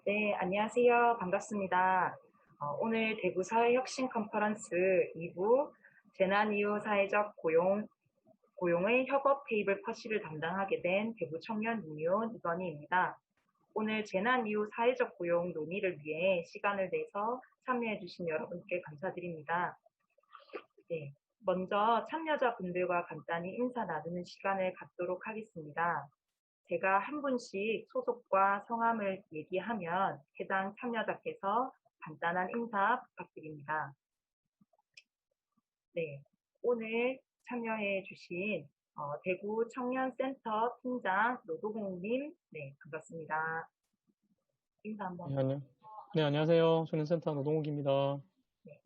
네, 안녕하세요. 반갑습니다. 오늘 대구 사회혁신 컨퍼런스 2부 재난 이후 사회적 고용의 협업 테이블 퍼시를 담당하게 된 대구 청년 유니온 이건희입니다. 오늘 재난 이후 사회적 고용 논의를 위해 시간을 내서 참여해 주신 여러분께 감사드립니다. 네, 먼저 참여자분들과 간단히 인사 나누는 시간을 갖도록 하겠습니다. 제가 한 분씩 소속과 성함을 얘기하면 해당 참여자께서 간단한 인사 부탁드립니다. 네, 오늘 참여해 주신 대구 청년센터 팀장 노도공님, 네, 반갑습니다. 인사 한번. 네, 안녕하세요. 청년센터 노동욱입니다. 네,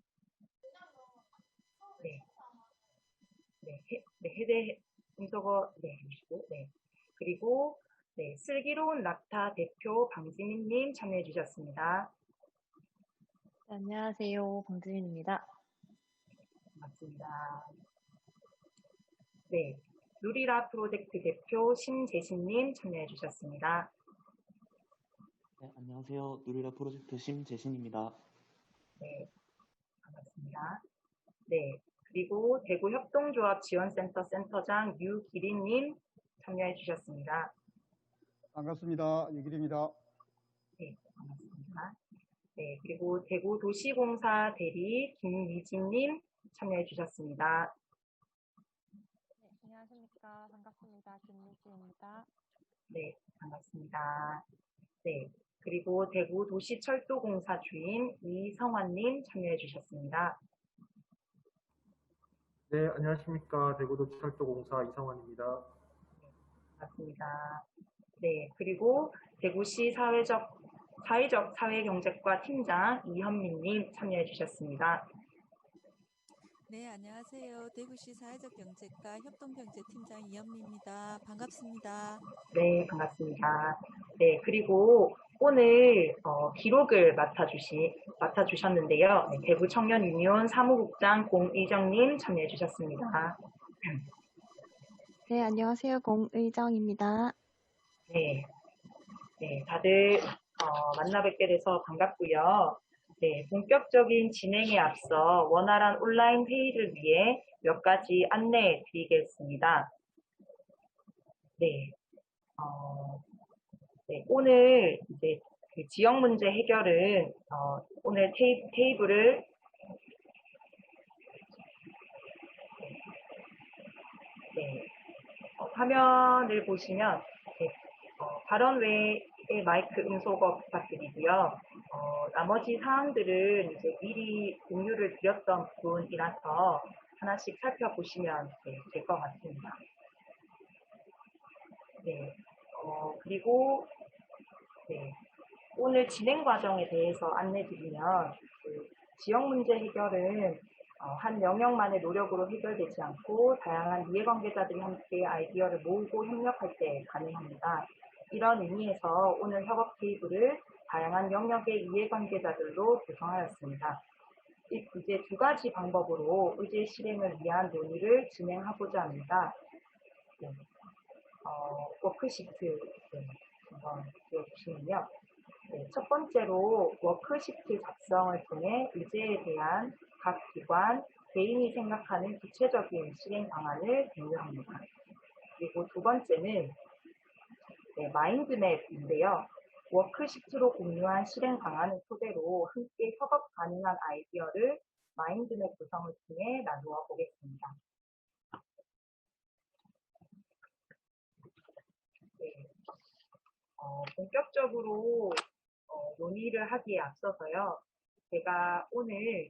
네, 해대 음소거, 네, 해주시고, 네. 그리고, 네, 슬기로운 낙타 대표 방지민님 참여해 주셨습니다. 네, 안녕하세요. 방지민입니다. 반갑습니다. 네, 누리라 프로젝트 대표 심재신님 참여해 주셨습니다. 네, 안녕하세요. 누리라 프로젝트 심재신입니다. 네, 반갑습니다. 네, 그리고 대구 협동조합 지원센터 센터장 유기린님 참여해 주셨습니다. 반갑습니다. 유길입니다. 네, 반갑습니다. 네, 그리고 대구 도시공사 대리 김미진님 참여해 주셨습니다. 네, 안녕하십니까. 반갑습니다. 김미지입니다. 네, 반갑습니다. 네, 그리고 대구 도시철도공사 주임 이성환님 참여해 주셨습니다. 네, 안녕하십니까. 대구도시철도공사 이성환입니다. 반갑습니다. 네, 그리고 대구시 사회적 사회경제과 팀장 이현민님 참여해 주셨습니다. 네, 안녕하세요. 대구시 사회적경제과 협동경제팀장 이현미입니다. 반갑습니다. 네, 반갑습니다. 네, 그리고 오늘 기록을 맡아주셨는데요. 네, 대구 청년 유니온 사무국장 공의정님 참여해 주셨습니다. 네, 안녕하세요. 공의정입니다. 네, 네, 다들 만나 뵙게 돼서 반갑고요. 네, 본격적인 진행에 앞서 원활한 온라인 회의를 위해 몇 가지 안내해 드리겠습니다. 네, 네, 오늘 이제 그 지역 문제 해결은 오늘 테이블을 네, 화면을 보시면 네, 발언 외에 마이크 음소거 부탁드리고요. 나머지 사항들은 이제 미리 공유를 드렸던 부분이라서 하나씩 살펴보시면 될 것 같습니다. 네, 그리고 네, 오늘 진행 과정에 대해서 안내드리면 지역 문제 해결은 한 영역만의 노력으로 해결되지 않고 다양한 이해관계자들이 함께 아이디어를 모으고 협력할 때 가능합니다. 이런 의미에서 오늘 협업 테이블을 다양한 영역의 이해관계자들로 구성하였습니다. 이제 두 가지 방법으로 의제 실행을 위한 논의를 진행하고자 합니다. 네. 워크시트 한번 보여주시면요. 네, 첫 번째로 워크시트 작성을 통해 의제에 대한 각 기관, 개인이 생각하는 구체적인 실행 방안을 공유합니다. 그리고 두 번째는 마인드맵인데요. 워크시트로 공유한 실행 방안을 토대로 함께 협업 가능한 아이디어를 마인드맵 구성을 통해 나누어 보겠습니다. 네. 본격적으로 논의를 하기에 앞서서요. 제가 오늘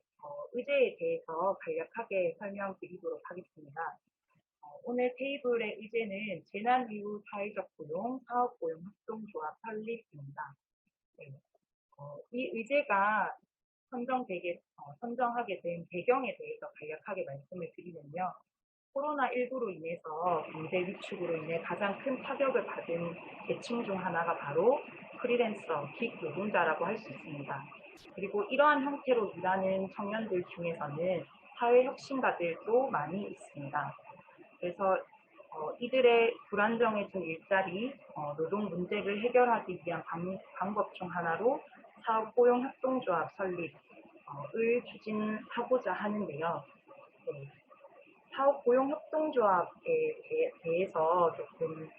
의제에 대해서 간략하게 설명드리도록 하겠습니다. 오늘 테이블의 의제는 재난 이후 사회적 고용, 사업 고용 협동조합 설립입니다. 네. 이 의제가 선정하게 된 배경에 대해서 간략하게 말씀을 드리면요. 코로나19로 인해서 경제 위축으로 인해 가장 큰 타격을 받은 계층 중 하나가 바로 프리랜서, 긱 노동자라고 할 수 있습니다. 그리고 이러한 형태로 일하는 청년들 중에서는 사회혁신가들도 많이 있습니다. 그래서 이들의 불안정해진 일자리, 노동 문제를 해결하기 위한 방법 중 하나로 사업 고용 협동조합 설립을 추진하고자 하는데요. 네, 사업 고용 협동조합에 대해서 조금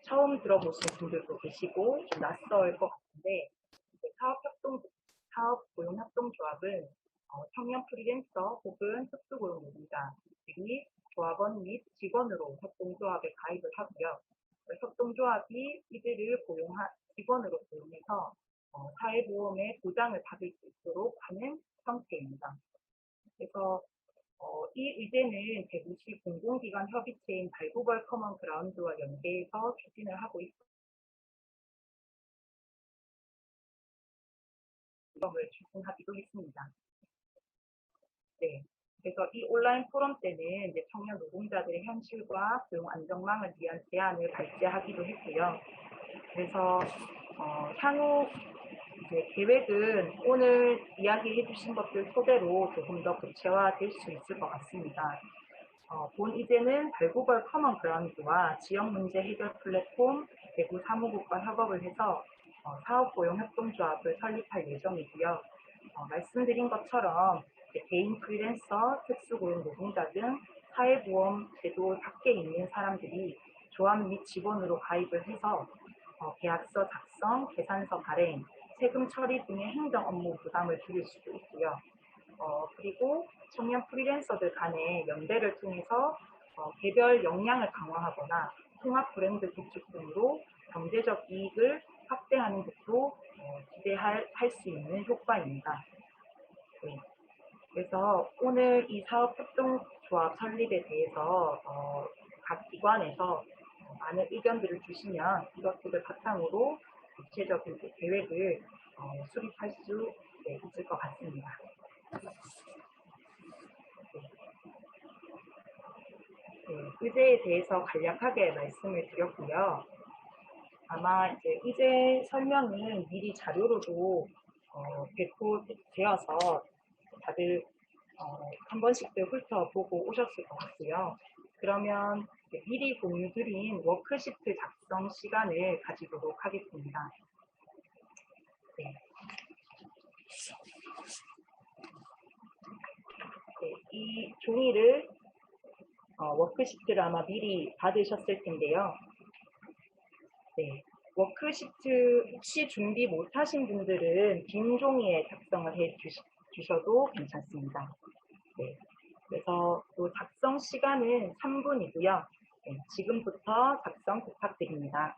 처음 들어보신 분들도 계시고 좀 낯설 것 같은데, 사업 고용 협동조합은 청년 프리랜서 혹은 특수고용 노동자들이 조합원 및 직원으로 협동조합에 가입을 하고요. 협동조합이 이들을 직원으로 고용해서 사회보험의 보장을 받을 수 있도록 하는 형태입니다. 그래서 이 의제는 대구시 공공기관 협의체인 발구벌 커먼 그라운드와 연계해서 추진을 하고 있고, 을 추진하기도 했습니다. 네. 그래서 이 온라인 포럼 때는 이제 청년 노동자들의 현실과 고용 안정망을 위한 제안을 발제하기도 했고요. 그래서 향후 이제 계획은 오늘 이야기해 주신 것들 토대로 조금 더 구체화될 수 있을 것 같습니다. 본 이제는 발구벌 커먼 그라운드와 지역문제 해결 플랫폼 대구 사무국과 협업을 해서 사업고용 협동조합을 설립할 예정이고요. 말씀드린 것처럼 개인 프리랜서, 특수고용 노동자 등 사회보험 제도 밖에 있는 사람들이 조합 및 직원으로 가입을 해서 계약서 작성, 계산서 발행, 세금 처리 등의 행정 업무 부담을 줄일 수도 있고요. 그리고 청년 프리랜서들 간의 연대를 통해서 개별 역량을 강화하거나 통합 브랜드 구축 등으로 경제적 이익을 확대하는 것도 기대할 수 있는 효과입니다. 네. 그래서 오늘 이 사업협동조합 설립에 대해서 각 기관에서 많은 의견들을 주시면 이것들을 바탕으로 구체적인 계획을 수립할 수 있을 것 같습니다. 네, 의제에 대해서 간략하게 말씀을 드렸고요. 아마 이제 의제 설명은 미리 자료로도 배포되어서 다들 한 번씩들 훑어보고 오셨을 것 같고요. 그러면 미리 공유드린 워크시트 작성 시간을 가지도록 하겠습니다. 네. 네, 이 종이를 워크시트를 아마 미리 받으셨을 텐데요. 네, 워크시트 혹시 준비 못하신 분들은 빈 종이에 작성을 해 주셔도 괜찮습니다. 네, 그래서 또 작성 시간은 3분이고요. 네, 지금부터 작성 부탁드립니다.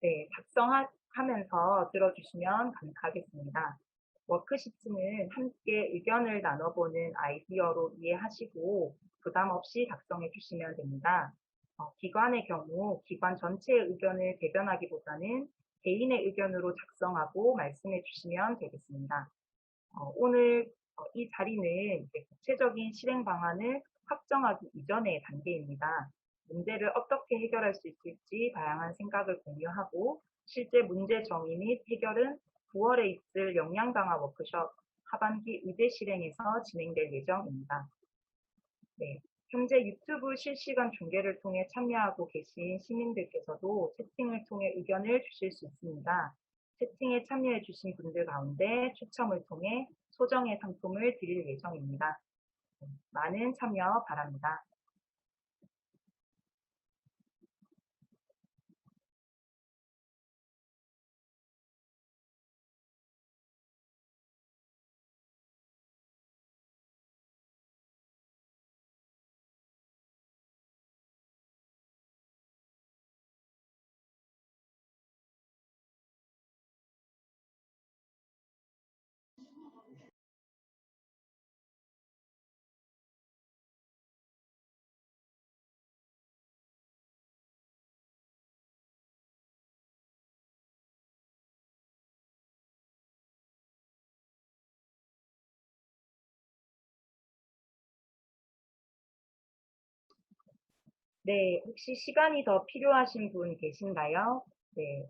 네, 작성하면서 들어주시면 감사하겠습니다. 워크시트는 함께 의견을 나눠보는 아이디어로 이해하시고 부담 없이 작성해 주시면 됩니다. 기관의 경우 기관 전체의 의견을 대변하기보다는 개인의 의견으로 작성하고 말씀해 주시면 되겠습니다. 오늘 이 자리는 이제 구체적인 실행 방안을 확정하기 이전의 단계입니다. 문제를 어떻게 해결할 수 있을지 다양한 생각을 공유하고 실제 문제 정의 및 해결은 9월에 있을 역량 강화 워크숍 하반기 의제 실행에서 진행될 예정입니다. 네, 현재 유튜브 실시간 중계를 통해 참여하고 계신 시민들께서도 채팅을 통해 의견을 주실 수 있습니다. 채팅에 참여해 주신 분들 가운데 추첨을 통해 소정의 상품을 드릴 예정입니다. 많은 참여 바랍니다. 네, 혹시 시간이 더 필요하신 분 계신가요? 네,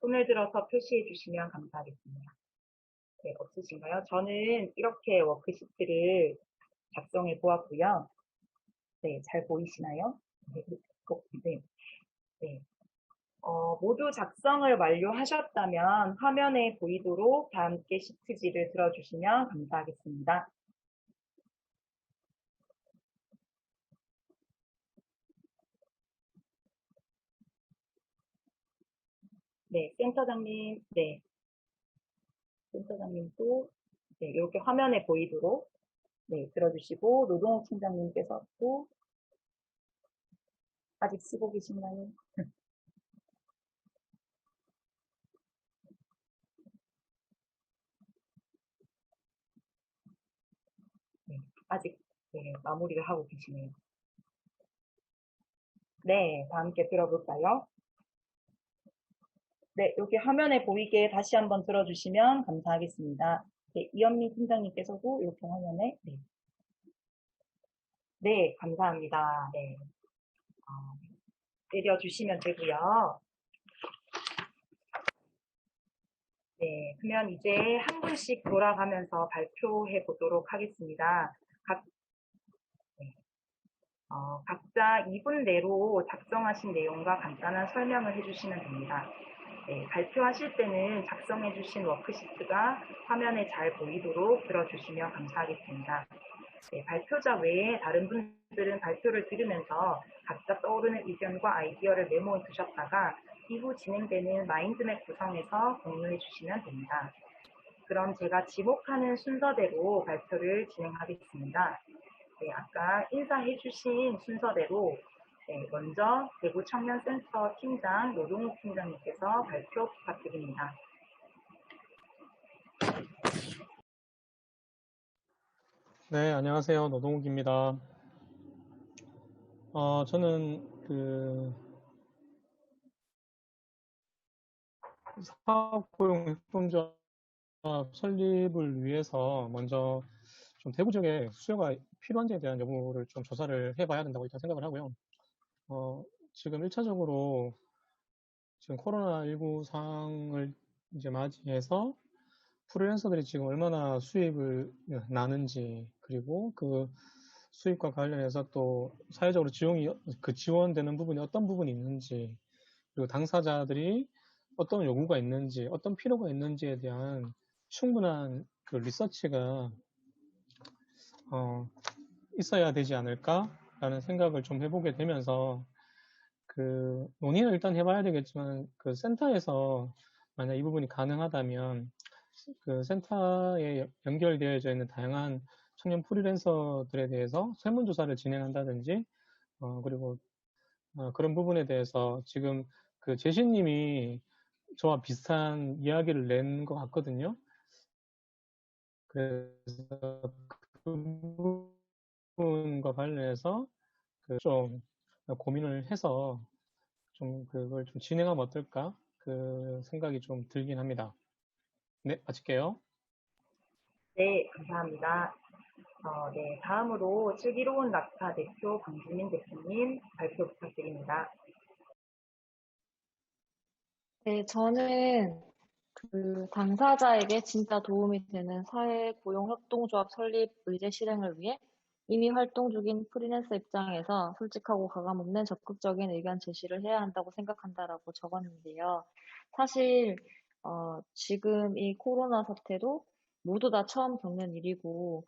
손을 들어서 표시해 주시면 감사하겠습니다. 네, 없으신가요? 저는 이렇게 워크시트를 작성해 보았고요. 네, 잘 보이시나요? 네, 네, 네. 모두 작성을 완료하셨다면 화면에 보이도록 다 함께 시트지를 들어주시면 감사하겠습니다. 네, 센터장님, 네, 센터장님도 네, 이렇게 화면에 보이도록 네, 들어주시고 노동욱 팀장님께서도 아직 쓰고 계신가요? 네, 아직 네, 마무리를 하고 계시네요. 네, 다 함께 들어볼까요? 네, 여기 화면에 보이게 다시 한번 들어주시면 감사하겠습니다. 네, 이현미 팀장님께서도 이렇게 화면에 네, 네, 감사합니다. 네, 내려주시면 되고요. 네, 그러면 이제 한 분씩 돌아가면서 발표해 보도록 하겠습니다. 네, 각자 2분 내로 작성하신 내용과 간단한 설명을 해주시면 됩니다. 네, 발표하실 때는 작성해주신 워크시트가 화면에 잘 보이도록 들어주시면 감사하겠습니다. 네, 발표자 외에 다른 분들은 발표를 들으면서 각자 떠오르는 의견과 아이디어를 메모해 두셨다가 이후 진행되는 마인드맵 구성에서 공유해 주시면 됩니다. 그럼 제가 지목하는 순서대로 발표를 진행하겠습니다. 네, 아까 인사해 주신 순서대로 네, 먼저 대구청년센터 팀장 노동욱 팀장님께서 발표 부탁드립니다. 네, 안녕하세요. 노동욱입니다. 저는 사업고용 협동조합 설립을 위해서 먼저 좀 대구 지역에 수요가 필요한지에 대한 여부를 좀 조사를 해봐야 된다고 일단 생각을 하고요. 지금 1차적으로 지금 코로나19 상황을 이제 맞이해서 프리랜서들이 지금 얼마나 수입을 나는지, 그리고 그 수입과 관련해서 또 사회적으로 지원되는 부분이 어떤 부분이 있는지, 그리고 당사자들이 어떤 요구가 있는지, 어떤 필요가 있는지에 대한 충분한 그 리서치가 있어야 되지 않을까라는 생각을 좀 해보게 되면서 그 논의를 일단 해봐야 되겠지만 그 센터에서 만약 이 부분이 가능하다면 그 센터에 연결되어져 있는 다양한 청년 프리랜서들에 대해서 설문조사를 진행한다든지 그리고 그런 부분에 대해서 지금 그 제시님이 저와 비슷한 이야기를 낸 것 같거든요. 그래서 그 부분과 관련해서 좀 고민을 해서 좀 그걸 좀 진행하면 어떨까 그 생각이 좀 들긴 합니다. 네, 마칠게요. 네, 감사합니다. 네, 다음으로 슬기로운 낙타 대표 강주민 대표님 발표 부탁드립니다. 네, 저는 그 당사자에게 진짜 도움이 되는 사회고용협동조합 설립 의제 실행을 위해 이미 활동 중인 프리랜서 입장에서 솔직하고 가감없는 적극적인 의견 제시를 해야 한다고 생각한다라고 적었는데요. 사실 지금 이 코로나 사태도 모두 다 처음 겪는 일이고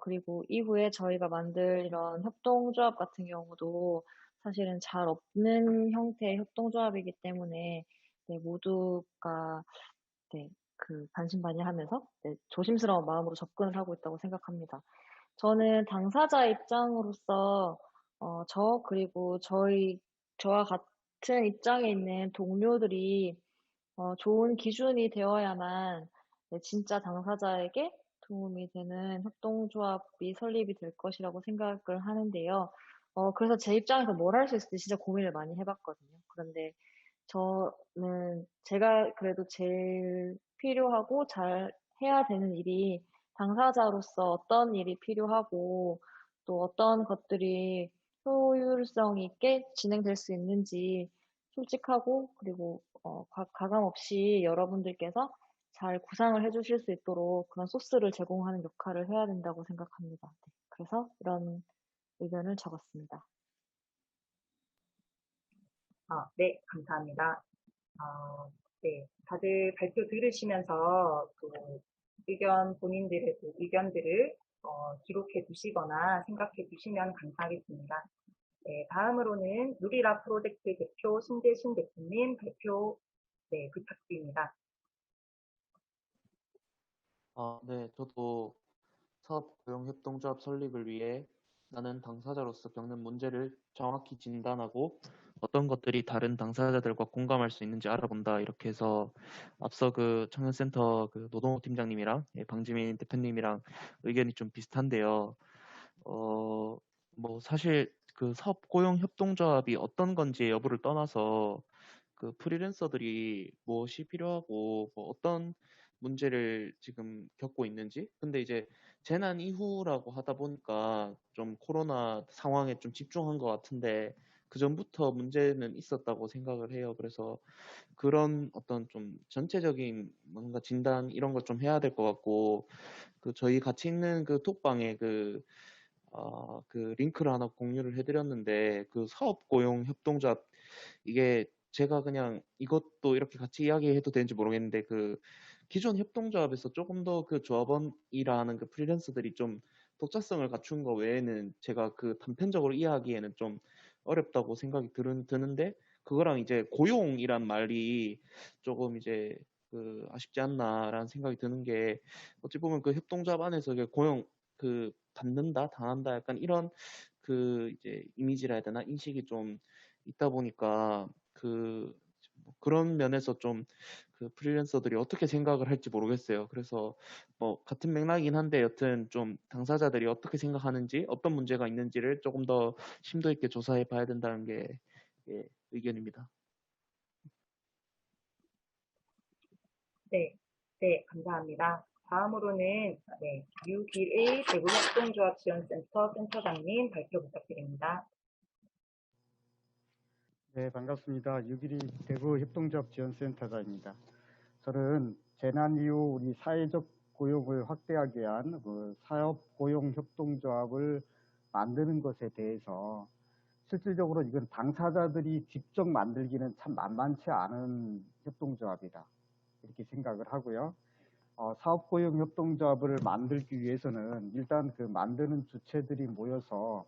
그리고 이후에 저희가 만들 이런 협동조합 같은 경우도 사실은 잘 없는 형태의 협동조합이기 때문에 네, 모두가 네, 반신반의하면서 네, 조심스러운 마음으로 접근을 하고 있다고 생각합니다. 저는 당사자 입장으로서 그리고 저와 같은 입장에 있는 동료들이 좋은 기준이 되어야만 네, 진짜 당사자에게 도움이 되는 협동조합이 설립이 될 것이라고 생각을 하는데요. 그래서 제 입장에서 뭘 할 수 있을지 진짜 고민을 많이 해봤거든요. 그런데 저는 제가 그래도 제일 필요하고 잘 해야 되는 일이 당사자로서 어떤 일이 필요하고 또 어떤 것들이 효율성 있게 진행될 수 있는지 솔직하고 그리고 가감 없이 여러분들께서 잘 구상을 해주실 수 있도록 그런 소스를 제공하는 역할을 해야 된다고 생각합니다. 네, 그래서 이런 의견을 적었습니다. 네, 감사합니다. 네, 다들 발표 들으시면서 본인들의 의견들을 기록해 두시거나 생각해 두시면 감사하겠습니다. 네, 다음으로는 누리라 프로젝트 대표 신재신 대표님 발표 네, 부탁드립니다. 네, 저도 사업 고용 협동조합 설립을 위해 나는 당사자로서 겪는 문제를 정확히 진단하고 어떤 것들이 다른 당사자들과 공감할 수 있는지 알아본다. 이렇게 해서 앞서 그 청년센터 그 노동호 팀장님이랑 방지민 대표님이랑 의견이 좀 비슷한데요. 뭐 사실 그 사업 고용 협동조합이 어떤 건지 여부를 떠나서 그 프리랜서들이 무엇이 필요하고 뭐 어떤 문제를 지금 겪고 있는지. 근데 이제 재난 이후라고 하다 보니까 좀 코로나 상황에 좀 집중한 것 같은데 그 전부터 문제는 있었다고 생각을 해요. 그래서 그런 어떤 좀 전체적인 뭔가 진단 이런 걸 좀 해야 될 것 같고, 그 저희 같이 있는 그 톡방에 그 링크를 하나 공유를 해드렸는데, 그 사업 고용 협동조합, 이게 제가 그냥 이것도 이렇게 같이 이야기해도 되는지 모르겠는데, 그 기존 협동조합에서 조금 더 그 조합원이라는 그 프리랜서들이 좀 독자성을 갖춘 거 외에는 제가 그 단편적으로 이해하기에는 좀 어렵다고 생각이 드는데, 그거랑 이제 고용이란 말이 조금 이제 그 아쉽지 않나라는 생각이 드는 게, 어찌 보면 그 협동조합 안에서 이게 고용 그 받는다, 당한다, 약간 이런 그 이제 이미지라 해야 되나, 인식이 좀 있다 보니까 그런 면에서 좀 그 프리랜서들이 어떻게 생각을 할지 모르겠어요. 그래서 뭐 같은 맥락이긴 한데 여튼 좀 당사자들이 어떻게 생각하는지, 어떤 문제가 있는지를 조금 더 심도 있게 조사해 봐야 된다는 게 의견입니다. 네, 네, 감사합니다. 다음으로는 네, 유길의 대구협동조합지원센터 센터장님 발표 부탁드립니다. 네, 반갑습니다. 유길이 대구 협동조합지원센터장입니다. 저는 재난 이후 우리 사회적 고용을 확대하기 위한 그 사업 고용 협동조합을 만드는 것에 대해서 실질적으로 이건 당사자들이 직접 만들기는 참 만만치 않은 협동조합이다, 이렇게 생각을 하고요. 사업고용협동조합을 만들기 위해서는 일단 그 만드는 주체들이 모여서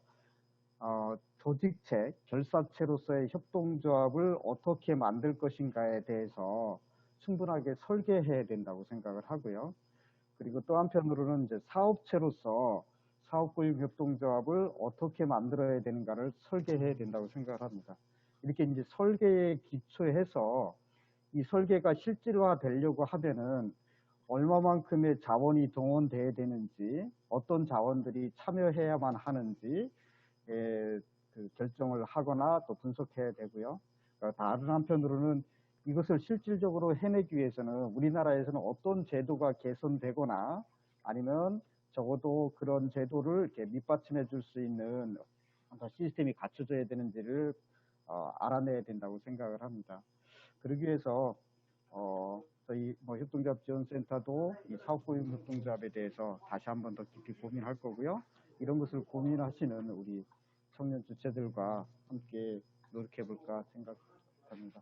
조직체, 결사체로서의 협동조합을 어떻게 만들 것인가에 대해서 충분하게 설계해야 된다고 생각을 하고요. 그리고 또 한편으로는 이제 사업체로서 사업고용협동조합을 어떻게 만들어야 되는가를 설계해야 된다고 생각을 합니다. 이렇게 이제 설계에 기초해서 이 설계가 실질화 되려고 하면은 얼마만큼의 자원이 동원돼야 되는지, 어떤 자원들이 참여해야만 하는지 그 결정을 하거나 또 분석해야 되고요. 다른 한편으로는 이것을 실질적으로 해내기 위해서는 우리나라에서는 어떤 제도가 개선되거나 아니면 적어도 그런 제도를 이렇게 밑받침해 줄 수 있는 시스템이 갖춰져야 되는지를 알아내야 된다고 생각을 합니다. 그러기 위해서 저희 협동조합지원센터도 이 사업고용협동조합에 대해서 다시 한번 더 깊이 고민할 거고요. 이런 것을 고민하시는 우리 청년 주체들과 함께 노력해 볼까 생각합니다.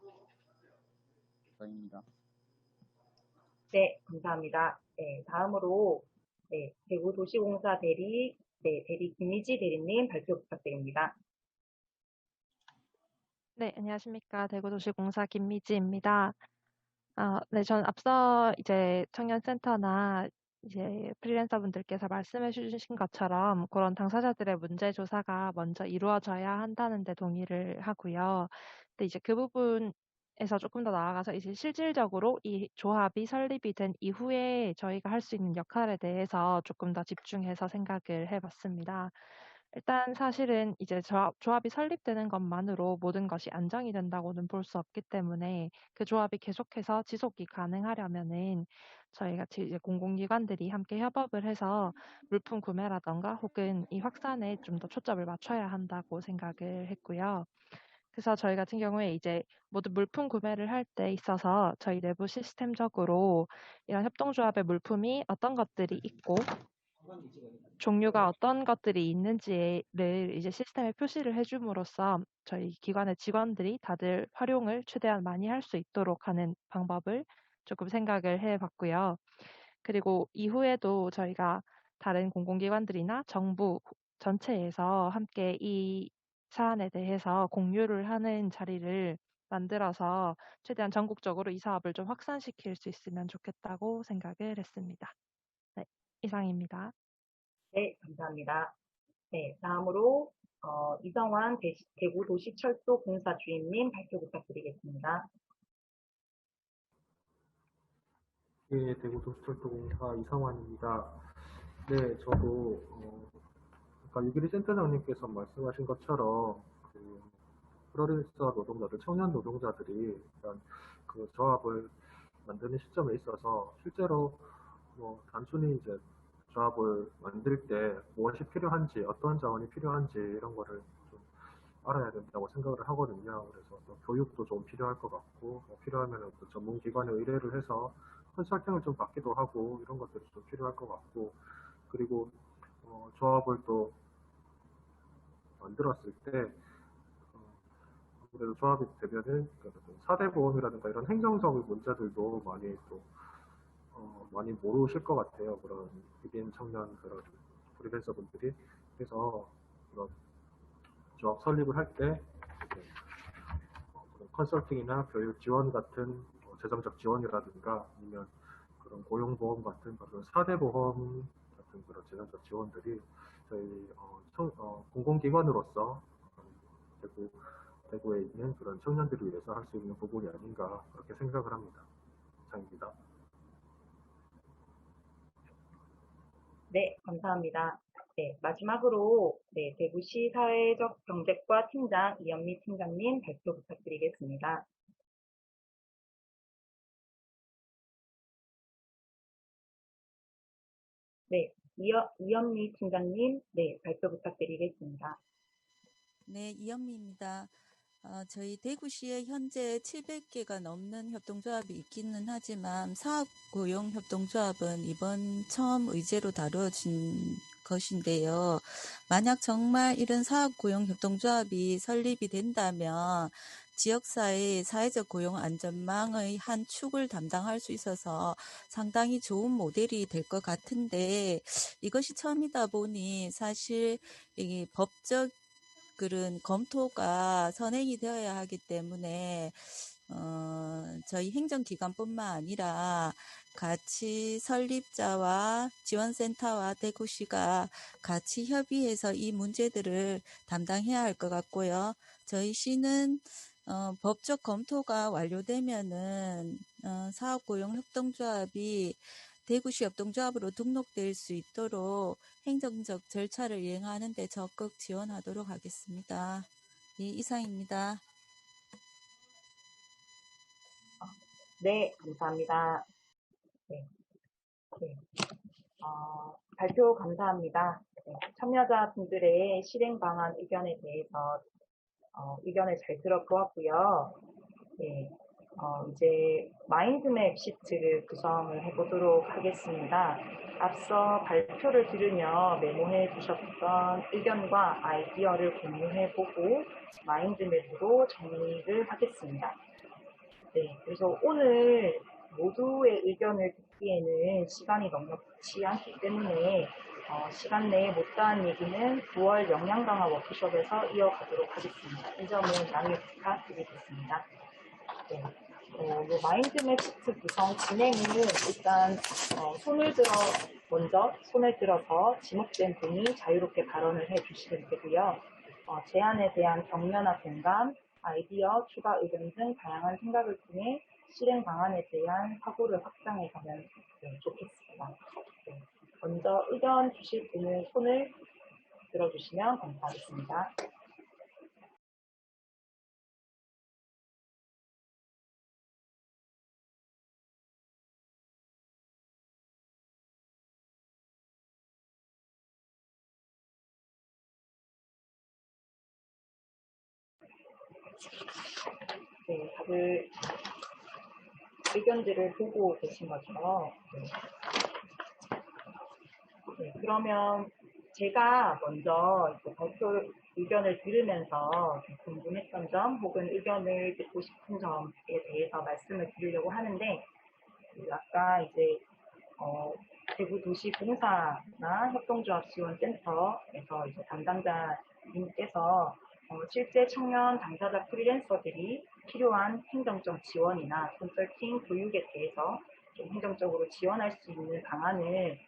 이상입니다. 네, 감사합니다. 네, 다음으로 네, 대구도시공사 대리 김미지 대리님 발표 부탁드립니다. 네, 안녕하십니까. 대구도시공사 김미지입니다. 네, 전 앞서 이제 청년센터나 이제 프리랜서분들께서 말씀해 주신 것처럼 그런 당사자들의 문제 조사가 먼저 이루어져야 한다는 데 동의를 하고요. 근데 이제 그 부분에서 조금 더 나아가서 이제 실질적으로 이 조합이 설립이 된 이후에 저희가 할 수 있는 역할에 대해서 조금 더 집중해서 생각을 해봤습니다. 일단 사실은 이제 조합이 설립되는 것만으로 모든 것이 안정이 된다고는 볼 수 없기 때문에 그 조합이 계속해서 지속이 가능하려면은 저희 같이 이제 공공기관들이 함께 협업을 해서 물품 구매라던가 혹은 이 확산에 좀 더 초점을 맞춰야 한다고 생각을 했고요. 그래서 저희 같은 경우에 이제 모두 물품 구매를 할 때 있어서 저희 내부 시스템적으로 이런 협동조합의 물품이 어떤 것들이 있고 종류가 어떤 것들이 있는지를 이제 시스템에 표시를 해줌으로써 저희 기관의 직원들이 다들 활용을 최대한 많이 할 수 있도록 하는 방법을 조금 생각을 해봤고요. 그리고 이후에도 저희가 다른 공공기관들이나 정부 전체에서 함께 이 사안에 대해서 공유를 하는 자리를 만들어서 최대한 전국적으로 이 사업을 좀 확산시킬 수 있으면 좋겠다고 생각을 했습니다. 네, 이상입니다. 네, 감사합니다. 네, 다음으로 이성환 대구도시철도공사 주임님 발표 부탁드리겠습니다. 예, 대구도시철도공사 이성환입니다. 네, 저도 아까 유기리 센터장님께서 말씀하신 것처럼 그 프리랜서 노동자들, 청년 노동자들이 일단 그 조합을 만드는 시점에 있어서 실제로 뭐 단순히 이제 조합을 만들 때 무엇이 필요한지, 어떤 자원이 필요한지 이런 거를 좀 알아야 된다고 생각을 하거든요. 그래서 또 교육도 좀 필요할 것 같고, 필요하면 또 전문기관에 의뢰를 해서 컨설팅을 좀 받기도 하고 이런 것들이 좀 필요할 것 같고, 그리고 조합을 또 만들었을 때 아무래도 조합이 되면은 4대 보험이라든가 이런 행정적인 문제들도 많이 또 많이 모르실 것 같아요. 그런 비대인 청년 그런 프리랜서 분들이. 그래서 그런 조합 설립을 할 때 컨설팅이나 교육 지원 같은 재정적 지원이라든가 아니면 그런 고용보험 같은 그런 4대 보험 같은 그런 재정적 지원들이 저희 공공기관으로서 대구에 있는 그런 청년들을 위해서 할 수 있는 부분이 아닌가 그렇게 생각을 합니다. 이상입니다. 네, 감사합니다. 네, 마지막으로 네, 대구시 사회적 경제과 팀장 이현미 팀장님 발표 부탁드리겠습니다. 네, 이현미 팀장님, 네, 발표 부탁드리겠습니다. 네, 이현미입니다. 저희 대구시에 현재 700개가 넘는 협동조합이 있기는 하지만 사업고용협동조합은 이번 처음 의제로 다뤄진 것인데요. 만약 정말 이런 사업고용협동조합이 설립이 된다면 지역사회의 사회적 고용 안전망의 한 축을 담당할 수 있어서 상당히 좋은 모델이 될 것 같은데 이것이 처음이다 보니 사실 이 법적 그런 검토가 선행이 되어야 하기 때문에 저희 행정기관뿐만 아니라 같이 설립자와 지원센터와 대구시가 같이 협의해서 이 문제들을 담당해야 할 것 같고요. 저희 시는 법적 검토가 완료되면은 사업고용협동조합이 대구시 협동조합으로 등록될 수 있도록 행정적 절차를 이행하는 데 적극 지원하도록 하겠습니다. 예, 이상입니다. 네, 감사합니다. 네, 네. 발표 감사합니다. 네, 참여자분들의 실행 방안 의견에 대해서 의견을 잘 들어보았고요. 네, 이제 마인드맵 시트를 구성을 해보도록 하겠습니다. 앞서 발표를 들으며 메모해 두셨던 의견과 아이디어를 공유해보고 마인드맵으로 정리를 하겠습니다. 네, 그래서 오늘 모두의 의견을 듣기에는 시간이 넉넉치 않기 때문에 시간 내에 못다한 얘기는 9월 역량 강화 워크숍에서 이어가도록 하겠습니다. 이 점은 양해 부탁드리겠습니다. 네. 마인드맵 시트 구성 진행은 일단 먼저 손을 들어서 지목된 분이 자유롭게 발언을 해주시면 되고요. 제안에 대한 격려나 공감, 아이디어, 추가 의견 등 다양한 생각을 통해 실행 방안에 대한 사고를 확장해 가면 좋겠습니다. 네. 먼저 의견 주실 분은 손을 들어주시면 감사하겠습니다. 네, 다들 의견들을 보고 계신 거죠? 네, 그러면 제가 먼저 발표 의견을 들으면서 궁금했던 점 혹은 의견을 듣고 싶은 점에 대해서 말씀을 드리려고 하는데, 아까 이제 대구도시공사나 협동조합지원센터에서 이제 담당자님께서 실제 청년 당사자 프리랜서들이 필요한 행정적 지원이나 컨설팅, 교육에 대해서 좀 행정적으로 지원할 수 있는 방안을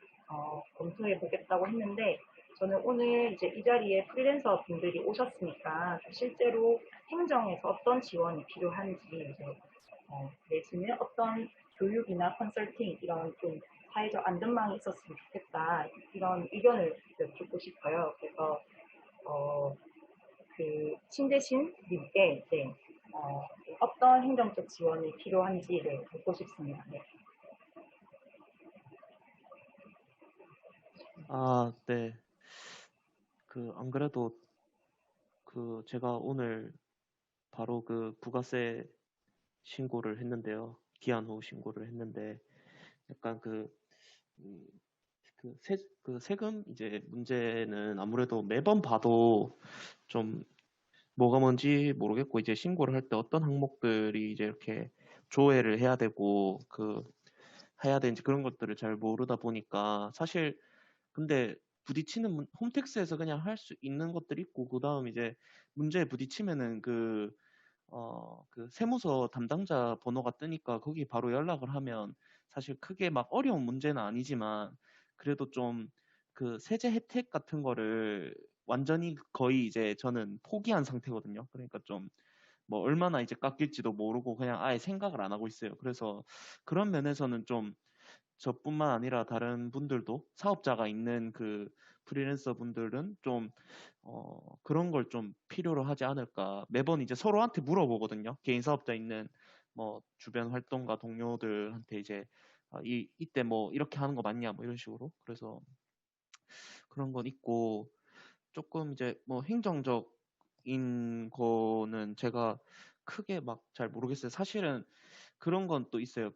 검토해 보겠다고 했는데, 저는 오늘 이제 이 자리에 프리랜서 분들이 오셨으니까 실제로 행정에서 어떤 지원이 필요한지, 이제 내지는 어떤 교육이나 컨설팅 이런 좀 사회적 안전망이 있었으면 좋겠다, 이런 의견을 여쭙고 싶어요. 그래서 신대신님께 어떤 행정적 지원이 필요한지를 묻고 싶습니다. 네. 아, 네. 안 그래도 제가 오늘 바로 부가세 신고를 했는데요. 기한 후 신고를 했는데, 약간 세금 이제 문제는 아무래도 매번 봐도 좀 뭐가 뭔지 모르겠고, 이제 신고를 할 때 어떤 항목들이 이제 이렇게 조회를 해야 되고 해야 되는지 그런 것들을 잘 모르다 보니까, 사실 근데 부딪히는 홈택스에서 그냥 할 수 있는 것들이 있고, 그 다음 이제 문제에 부딪히면은 세무서 담당자 번호가 뜨니까 거기 바로 연락을 하면 사실 크게 막 어려운 문제는 아니지만, 그래도 좀 세제 혜택 같은 거를 완전히 거의 이제 저는 포기한 상태거든요. 그러니까 좀 뭐 얼마나 이제 깎일지도 모르고 그냥 아예 생각을 안 하고 있어요. 그래서 그런 면에서는 좀 저뿐만 아니라 다른 분들도, 사업자가 있는 프리랜서 분들은 좀 그런 걸 좀 필요로 하지 않을까. 매번 이제 서로한테 물어보거든요. 개인 사업자 있는 뭐 주변 활동가 동료들한테 이제 이때 뭐 이렇게 하는 거 맞냐 뭐 이런 식으로. 그래서 그런 건 있고, 조금 이제 뭐 행정적인 거는 제가 크게 막 잘 모르겠어요. 사실은 그런 건 또 있어요.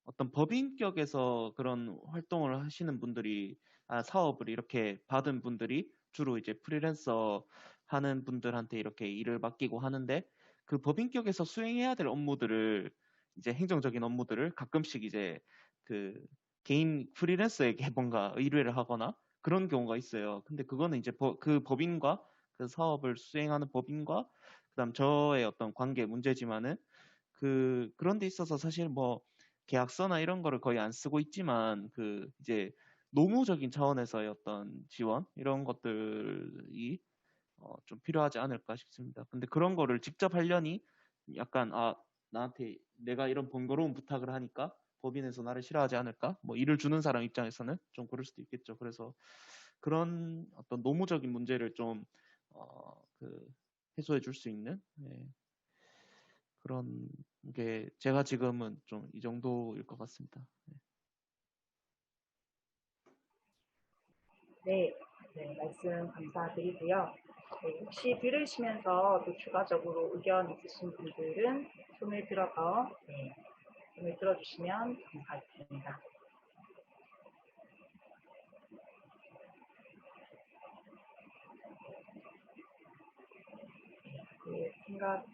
어떤 법인격에서 그런 활동을 하시는 분들이, 사업을 이렇게 받은 분들이 주로 이제 프리랜서 하는 분들한테 이렇게 일을 맡기고 하는데, 그 법인격에서 수행해야 될 업무들을, 이제 행정적인 업무들을 가끔씩 이제 개인 프리랜서에게 뭔가 의뢰를 하거나 그런 경우가 있어요. 근데 그거는 이제 그 법인과 그 사업을 수행하는 법인과 그다음 저의 어떤 관계 문제지만은, 그런 데 있어서 사실 뭐 계약서나 이런 거를 거의 안 쓰고 있지만, 이제 노무적인 차원에서의 어떤 지원 이런 것들이 좀 필요하지 않을까 싶습니다. 근데 그런 거를 직접 하려니 약간 나한테 내가 이런 번거로운 부탁을 하니까 법인에서 나를 싫어하지 않을까? 뭐 일을 주는 사람 입장에서는 좀 그럴 수도 있겠죠. 그래서 그런 어떤 노무적인 문제를 좀 해소해 줄 수 있는, 그런 게 제가 지금은 좀 이 정도일 것 같습니다. 네, 말씀 감사드리고요. 혹시 들으시면서 또 추가적으로 의견 있으신 분들은 손을 들어서 손을 들어주시면 감사하겠습니다. 생각.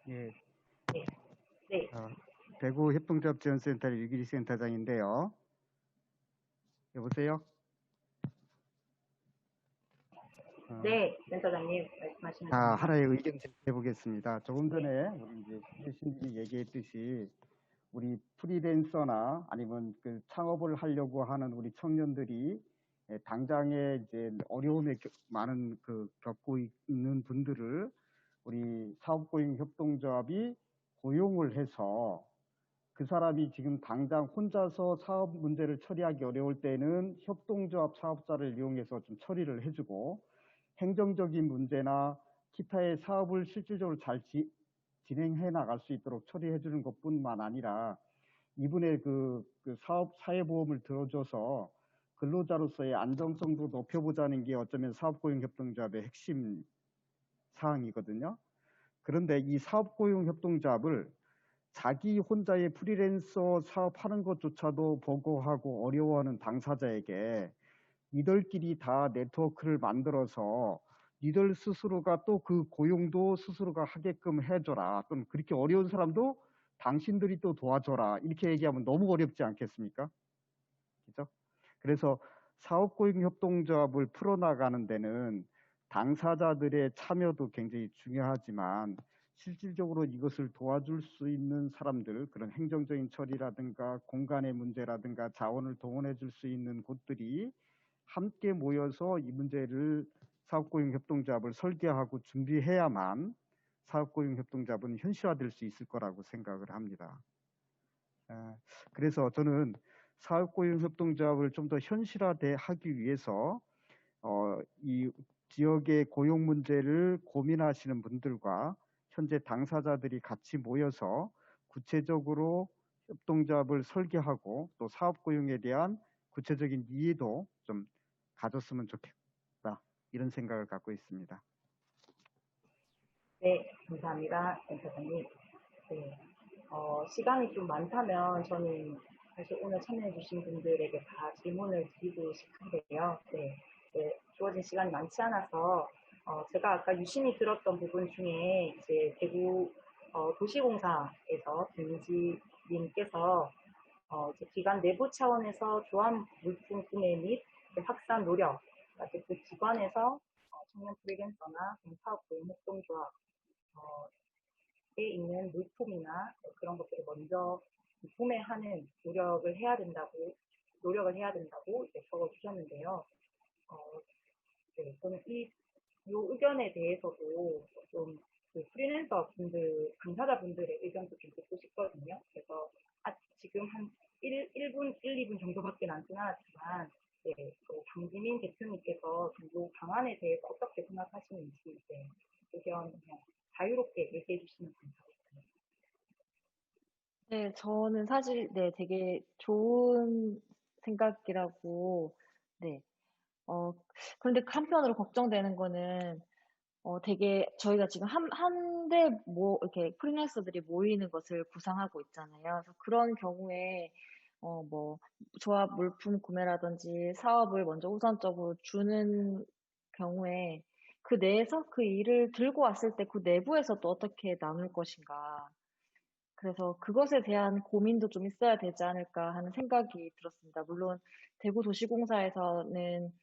예. 네, 네, 대구 협동조합지원센터 유기리 센터장인데요. 여보세요? 네, 센터장님 말씀하시면 자, 됩니다. 하나의 의견 제시해보겠습니다. 조금 전에 우리 이제 신님이 얘기했듯이 우리 프리랜서나 아니면 그 창업을 하려고 하는 우리 청년들이 당장에 이제 어려움에 많은 겪고 있는 분들을 우리 사업고용협동조합이 고용을 해서 그 사람이 지금 당장 혼자서 사업 문제를 처리하기 어려울 때는 협동조합 사업자를 이용해서 좀 처리를 해주고 행정적인 문제나 기타의 사업을 실질적으로 잘 진행해 나갈 수 있도록 처리해 주는 것뿐만 아니라 이분의 그 사업 사회보험을 들어줘서 근로자로서의 안정성도 높여보자는 게 어쩌면 사업고용협동조합의 핵심 사항이거든요. 그런데 이 사업고용협동조합을 자기 혼자의 프리랜서 사업하는 것조차도 버거워하고 어려워하는 당사자에게 이들끼리 다 네트워크를 만들어서 니들 스스로가 또 그 고용도 스스로가 하게끔 해줘라. 또는 그렇게 어려운 사람도 당신들이 또 도와줘라. 이렇게 얘기하면 너무 어렵지 않겠습니까? 그죠? 그래서 사업고용협동조합을 풀어나가는 데는 당사자들의 참여도 굉장히 중요하지만 실질적으로 이것을 도와줄 수 있는 사람들, 그런 행정적인 처리라든가 공간의 문제라든가 자원을 동원해 줄 수 있는 곳들이 함께 모여서 이 문제를 사업고용협동조합을 설계하고 준비해야만 사업고용협동조합은 현실화될 수 있을 거라고 생각을 합니다. 그래서 저는 사업고용협동조합을 좀 더 현실화하기 위해서 이 지역의 고용 문제를 고민하시는 분들과 현재 당사자들이 같이 모여서 구체적으로 협동조합을 설계하고 또 사업고용에 대한 구체적인 이해도 좀 가졌으면 좋겠다. 이런 생각을 갖고 있습니다. 네, 감사합니다, 센터장님. 네, 시간이 좀 많다면 저는 사실 오늘 참여해주신 분들에게 다 질문을 드리고 싶은데요. 네, 주어진 시간이 많지 않아서 제가 아까 유심히 들었던 부분 중에 이제 대구 도시공사에서 김지님께서 이제 기관 내부 차원에서 조합 물품 구매 및 확산 노력, 그 기관에서 청년 프리랜서나 사업 고용 협동조합 에 있는 물품이나 그런 것들을 먼저 구매하는 노력을 해야 된다고 이제 적어주셨는데요. 네, 저는 이 의견에 대해서도 좀 프리랜서 분들, 당사자 분들의 의견도 좀 듣고 싶거든요. 그래서 지금 한 1, 2분 정도밖에 남진 않았지만, 네, 강지민 대표님께서 정부 방안에 대해서 어떻게 생각하시는지 의견 그냥 자유롭게 얘기해 주시면 감사하겠습니다. 네, 저는 사실, 네, 되게 좋은 생각이라고, 네. 그런데 한편으로 걱정되는 거는, 되게 저희가 지금 한데 이렇게 프리랜서들이 모이는 것을 구상하고 있잖아요. 그래서 그런 경우에, 조합 물품 구매라든지 사업을 먼저 우선적으로 주는 경우에 그 내에서 그 일을 들고 왔을 때 그 내부에서 또 어떻게 나눌 것인가. 그래서 그것에 대한 고민도 좀 있어야 되지 않을까 하는 생각이 들었습니다. 물론 대구도시공사에서는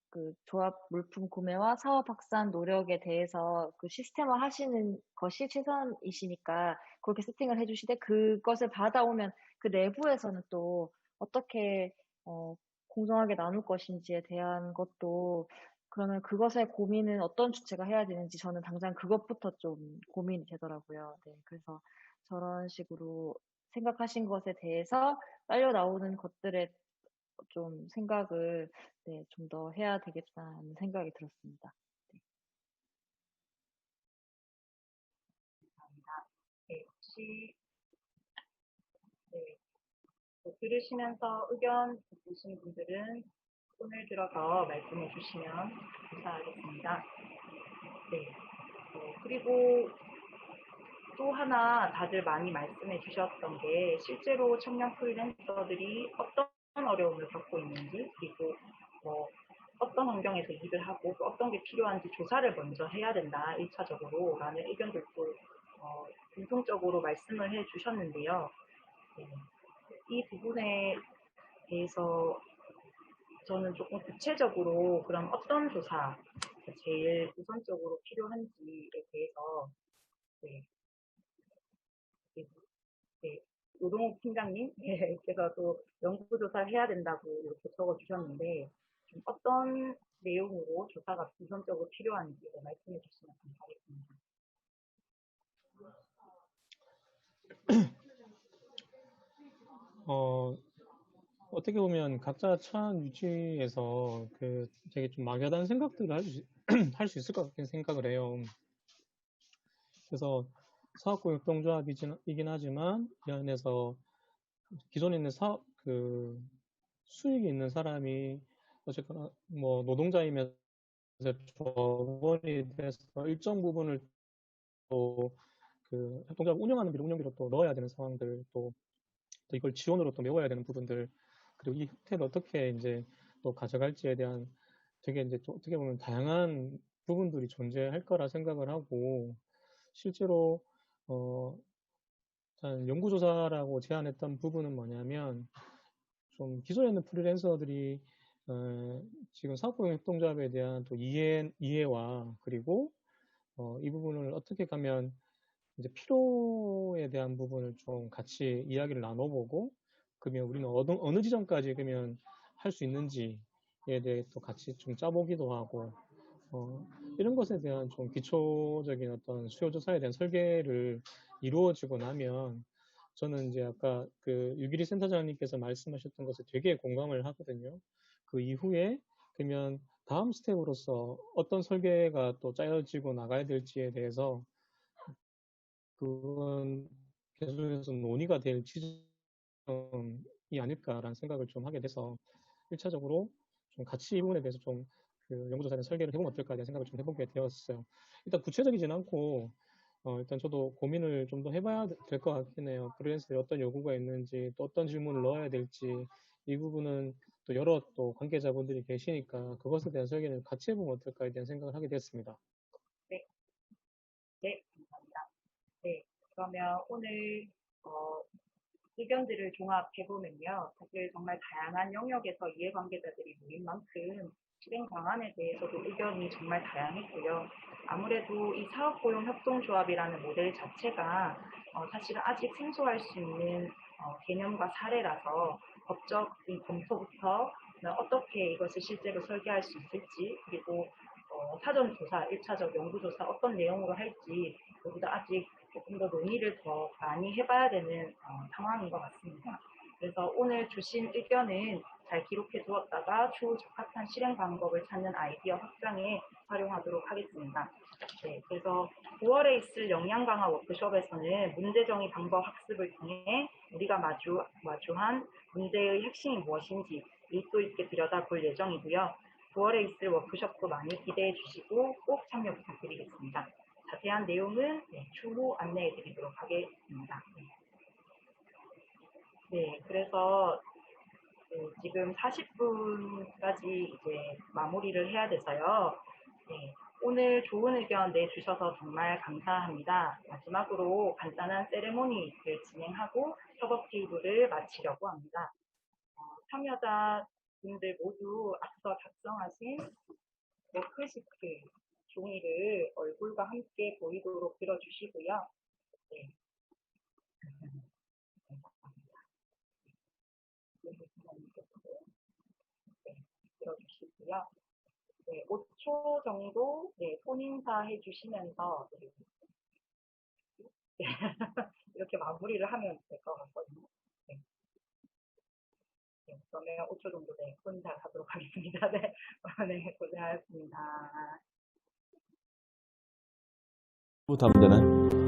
그 조합 물품 구매와 사업 확산 노력에 대해서 그 시스템화 하시는 것이 최선이시니까 그렇게 세팅을 해주시되 그것을 받아오면 그 내부에서는 또 어떻게 공정하게 나눌 것인지에 대한 것도 그러면 그것의 고민은 어떤 주체가 해야 되는지 저는 당장 그것부터 좀 고민이 되더라고요. 네, 그래서 저런 식으로 생각하신 것에 대해서 딸려 나오는 것들에 좀 생각을 네, 좀 더 해야 되겠다는 생각이 들었습니다. 네. 감사합니다. 네, 혹시 들으시면서 의견 있으신 분들은 손을 들어서 말씀해 주시면 감사하겠습니다. 네. 그리고 또 하나 다들 많이 말씀해 주셨던 게 실제로 청년 프리랜서들이 어떤 어려움을 겪고 있는지 그리고 어떤 환경에서 일을 하고 또 어떤 게 필요한지 조사를 먼저 해야 된다 1차적으로 라는 의견들도 공통적으로 말씀을 해주셨는데요. 네, 이 부분에 대해서 저는 조금 구체적으로 그럼 어떤 조사 제일 우선적으로 필요한지에 대해서 네, 네, 네, 노동욱 팀장님께서 또 연구조사를 해야 된다고 이렇게 적어주셨는데 좀 어떤 내용으로 조사가 우선적으로 필요한지 말씀해 주시면 감사하겠습니다. 어떻게 보면 각자 처한 위치에서 되게 좀 막연한 생각들을 할 수 있을 것 같긴 생각을 해요. 그래서 사업고용협동조합이긴 하지만 이 안에서 기존에 있는 수익이 있는 사람이 어쨌거나 뭐 노동자이면서 조업원이 돼서 일정 부분을 또 협동조합 운영하는 비로 운영비로 또 넣어야 되는 상황들, 또 이걸 지원으로 또 메워야 되는 부분들, 그리고 이 형태를 어떻게 이제 또 가져갈지에 대한 되게 이제 또 어떻게 보면 다양한 부분들이 존재할 거라 생각을 하고, 실제로 연구조사라고 제안했던 부분은 뭐냐면, 좀 기존에 있는 프리랜서들이 지금 사업고용협동조합에 대한 또 이해와 그리고 이 부분을 어떻게 가면 이제 필요에 대한 부분을 좀 같이 이야기를 나눠보고, 그러면 우리는 어느 지점까지 그러면 할 수 있는지에 대해 또 같이 좀 짜보기도 하고, 이런 것에 대한 좀 기초적인 어떤 수요조사에 대한 설계를 이루어지고 나면, 저는 이제 아까 유기리 센터장님께서 말씀하셨던 것에 되게 공감을 하거든요. 그 이후에 그러면 다음 스텝으로서 어떤 설계가 또 짜여지고 나가야 될지에 대해서 그건 계속해서 논의가 될 지점이 아닐까라는 생각을 좀 하게 돼서 1차적으로 좀 같이 이 부분에 대해서 좀 연구조사에 대한 설계를 해보면 어떨까에 대한 생각을 좀 해보게 되었어요. 일단 구체적이진 않고 일단 저도 고민을 좀 더 해봐야 될 것 같긴 해요. 프리랜서에 어떤 요구가 있는지, 또 어떤 질문을 넣어야 될지, 이 부분은 또 여러 또 관계자분들이 계시니까 그것에 대한 설계를 같이 해보면 어떨까에 대한 생각을 하게 되었습니다. 네, 감사합니다. 네, 그러면 오늘 의견들을 종합해보면요. 사실 정말 다양한 영역에서 이해관계자들이 모인 만큼 실행 방안에 대해서도 의견이 정말 다양했고요. 아무래도 이 사업고용협동조합이라는 모델 자체가 사실은 아직 생소할 수 있는 개념과 사례라서 법적인 검토부터 어떻게 이것을 실제로 설계할 수 있을지, 그리고 사전조사, 1차적 연구조사 어떤 내용으로 할지 여기도 아직 조금 더 논의를 더 많이 해봐야 되는 상황인 것 같습니다. 그래서 오늘 주신 의견은 잘 기록해 두었다가 추후 적합한 실행 방법을 찾는 아이디어 확장에 활용하도록 하겠습니다. 네, 그래서 9월에 있을 역량 강화 워크숍에서는 문제정의 방법 학습을 통해 우리가 마주한 문제의 핵심이 무엇인지 밀도 있게 들여다볼 예정이고요. 9월에 있을 워크숍도 많이 기대해 주시고 꼭 참여 부탁드리겠습니다. 자세한 내용은 추후 안내해 드리도록 하겠습니다. 네, 그래서 지금 40분까지 이제 마무리를 해야 돼서요. 네, 오늘 좋은 의견 내주셔서 정말 감사합니다. 마지막으로 간단한 세레모니를 진행하고 협업 테이블을 마치려고 합니다. 참여자분들 모두 앞서 작성하신 워크시트 종이를 얼굴과 함께 보이도록 들어주시고요. 네. 들어주시고요. 네, 5초 정도 손인사 해주시면서 이렇게 마무리를 하면 될 것 같거든요. 네. 그러면 5초 정도 손인사를 하도록 하겠습니다. 네, 고생하셨습니다. 담당은